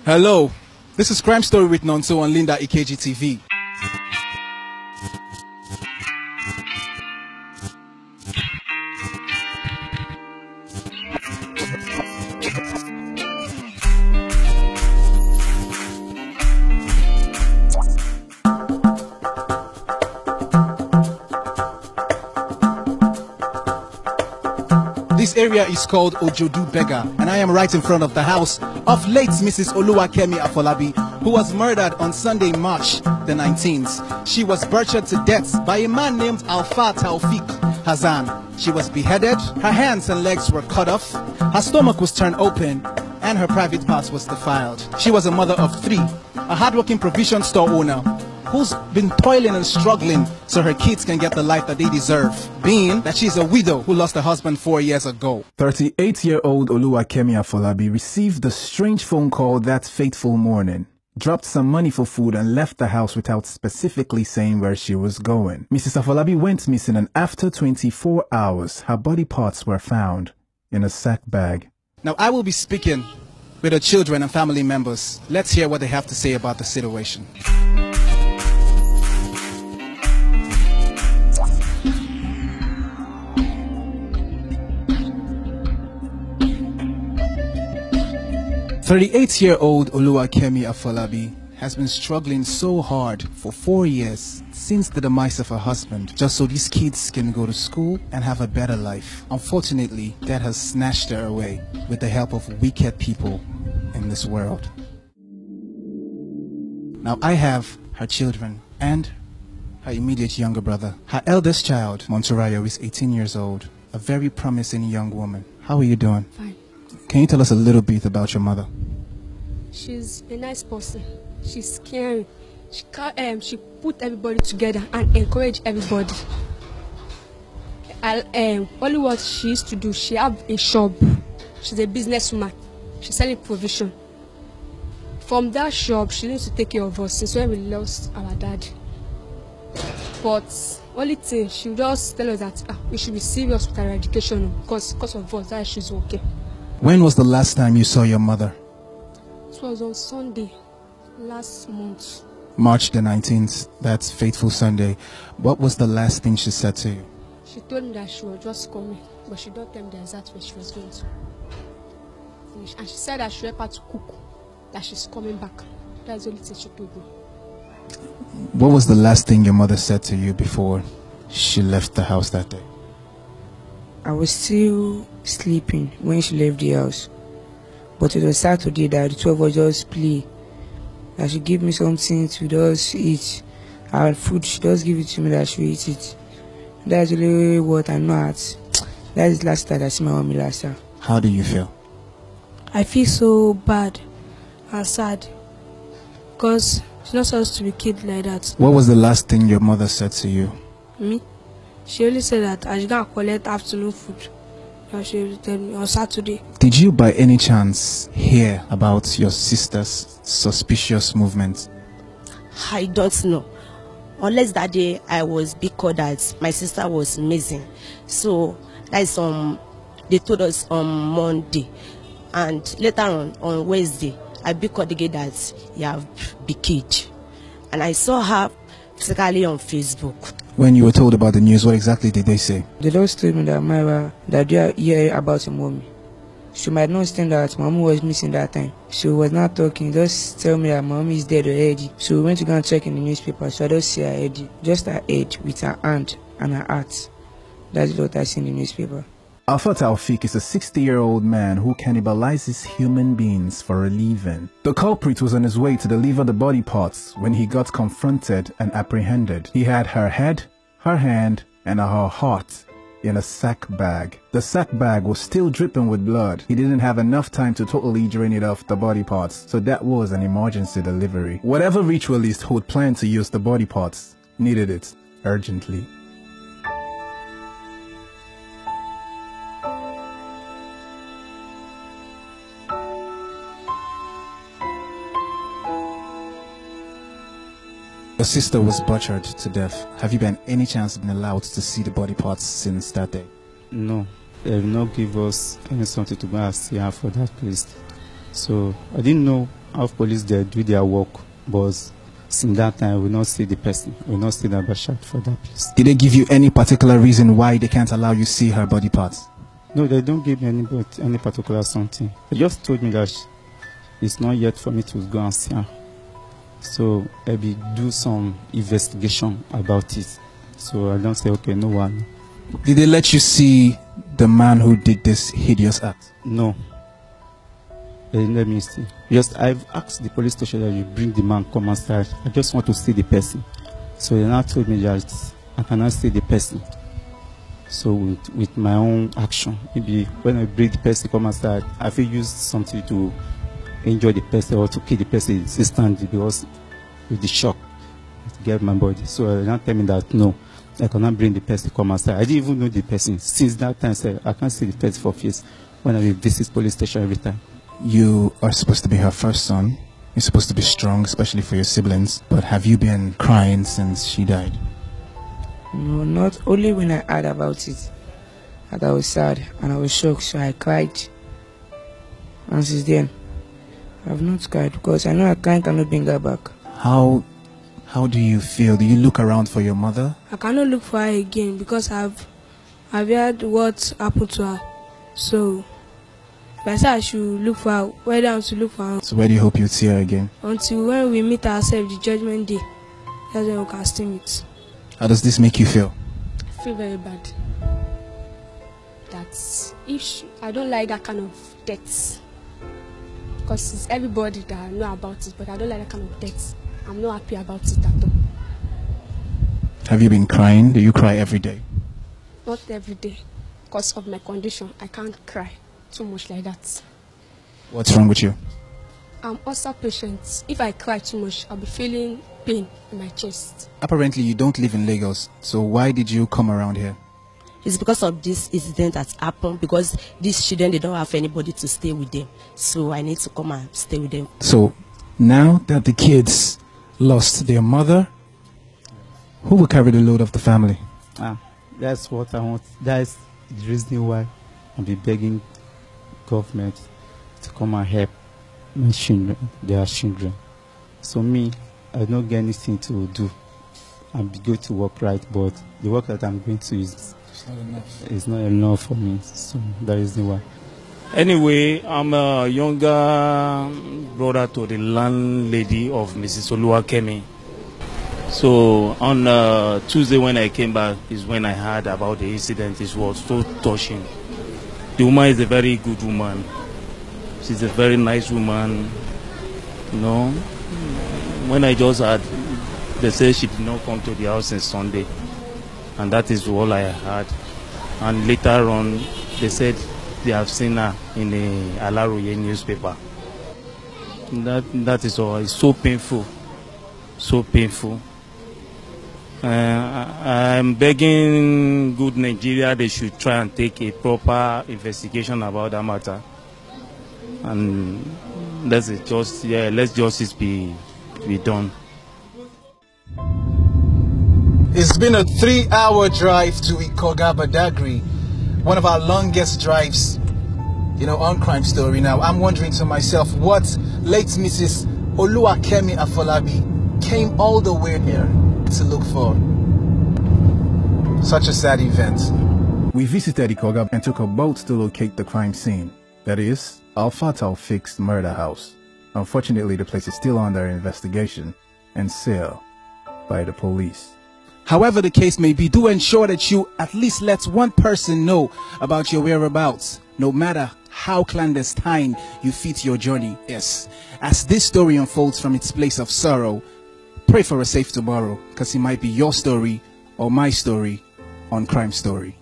Hello, this is Crime Story with Nonso on Linda EKG TV. This area is called Ojodu Bega, and I am right in front of the house of late Mrs. Oluwakemi Afolabi, who was murdered on Sunday, March the 19th. She was butchered to death by a man named Alfa Taufik Hassan. She was beheaded, her hands and legs were cut off, her stomach was turned open, and her private parts was defiled. She was a mother of 3, a hardworking provision store owner who's been toiling and struggling so her kids can get the life that they deserve, being that she's a widow who lost her husband 4 years ago. 38-year-old Oluwakemi Afolabi received a strange phone call that fateful morning, dropped some money for food and left the house without specifically saying where she was going. Mrs. Afolabi went missing, and after 24 hours, her body parts were found in a sack bag. Now I will be speaking with her children and family members. Let's hear what they have to say about the situation. "38-year-old Oluwakemi Afolabi has been struggling so hard for 4 years since the demise of her husband, just so these kids can go to school and have a better life. Unfortunately, that has snatched her away with the help of wicked people in this world." Now I have her children and her immediate younger brother. Her eldest child, Monturayo, is 18 years old, a very promising young woman. How are you doing? Fine. Can you tell us a little bit about your mother? She's a nice person. She's caring. She put everybody together and encourage everybody. Only what she used to do, she have a shop. She's a businesswoman. She's selling provision. From that shop, she needs to take care of us since when we lost our dad. But only thing, she will just tell us that we should be serious with our education because of us, that she's okay. When was the last time you saw your mother? It was on Sunday, last month. March the 19th, that's Fateful Sunday. What was the last thing she said to you? She told me that she was just coming, but she don't tell me the exact way she was going to finish. And she said that she help her to cook, that she's coming back. That's the only thing she told me. What was the last thing your mother said to you before she left the house that day? I was still sleeping when she left the house, but it was Saturday that the two of us just play. That she give me something to just eat. Our food, she just give it to me that she will eat it. That's really what I know at. That is the last time I see my mommy last time. How do you feel? I feel so bad and sad because she's not supposed to be killed like that. What was the last thing your mother said to you? Me? She only said that I should go and collect afternoon food. And she will tell me on Saturday. Did you by any chance hear about your sister's suspicious movements? I don't know. Unless that day I was big called that my sister was missing. So that is they told us on Monday. And later on Wednesday, I big called again that you have been killed. And I saw her physically on Facebook. When you were told about the news, what exactly did they say? They just told me that that they hear about her mommy. She might not understand that mommy was missing that time. She was not talking, just tell me that mommy is dead already. So we went to go and check in the newspaper, so I just see her head, just her head with her hand and her heart. That's what I see in the newspaper. Alfa Taufik is a 60-year-old man who cannibalizes human beings for a living. The culprit was on his way to deliver the body parts when he got confronted and apprehended. He had her head, her hand, and her heart in a sack bag. The sack bag was still dripping with blood. He didn't have enough time to totally drain it off the body parts, so that was an emergency delivery. Whatever ritualist who had planned to use the body parts needed it urgently. Your sister was butchered to death. Have you by any chance been allowed to see the body parts since that day? No, they have not give us any something to go and see her for that place. So I didn't know have police there do their work, but since that time, we not see the person. We not see the Bashad for that place. Did they give you any particular reason why they can't allow you see her body parts? No, they don't give me any particular something. They just told me that it's not yet for me to go and see her. So maybe do some investigation about it. So I don't say, okay, no one. Did they let you see the man who did this hideous act? No. They didn't let me see. Just I've asked the police station that you bring the man, come outside. I just want to see the person. So they now told me that I cannot see the person. So with my own action, maybe when I bring the person come outside, I will use something to injure the person or to kill the person instantly because with the shock to get my body. So they now tell me that no, I cannot bring the person come outside. I didn't even know the person. Since that time, I can't see the person for face when I will visit police station every time. You are supposed to be her first son. You're supposed to be strong, especially for your siblings. But have you been crying since she died? No, not only when I heard about it. That I was sad and I was shocked, so I cried. And since then, I have not cried because I know I cannot bring her back. How do you feel? Do you look around for your mother? I cannot look for her again because I've heard what happened to her. So if I say I should look for her, where do I want to look for her? So where do you hope you'd see her again? Until when we meet ourselves, the judgment day. That's when we can still meet. How does this make you feel? I feel very bad. That I don't like that kind of death. Because it's everybody that know about it, but I don't like that kind of death. I'm not happy about it at all. Have you been crying? Do you cry every day? Not every day. Because of my condition, I can't cry too much like that. What's wrong with you? I'm also patient. If I cry too much, I'll be feeling pain in my chest. Apparently you don't live in Lagos, so why did you come around here? It's because of this incident that happened, because these children, they don't have anybody to stay with them. So I need to come and stay with them. So now that the kids lost their mother, who will carry the load of the family? That's what I want. That's the reason why I'll be begging government to come and help my children, their children. So me, I don't get anything to do. I'm going to work right, but the work that I'm going to is not enough for me. So that is the why. Anyway, I'm a younger brother to the landlady of Mrs. Oluwakemi. So on Tuesday when I came back is when I heard about the incident. It was so touching. The woman is a very good woman. She's a very nice woman. You know, when I just heard, they said she did not come to the house on Sunday. And that is all I heard. And later on, they said they have seen her in the Alaroye newspaper. That is all. It's so painful. So painful. I'm begging good Nigeria, they should try and take a proper investigation about that matter. And let justice be done. It's been a 3-hour drive to Ikoga Badagry, one of our longest drives, on Crime Story. Now, I'm wondering to myself what late Mrs. Oluwakemi Afolabi came all the way here to look for. Such a sad event. We visited Ikoga and took a boat to locate the crime scene. That is, Alpha Taofik's murder house. Unfortunately, the place is still under investigation and sealed by the police. However the case may be, do ensure that you at least let one person know about your whereabouts, no matter how clandestine you fit your journey. Yes, as this story unfolds from its place of sorrow, pray for a safe tomorrow, because it might be your story or my story on Crime Story.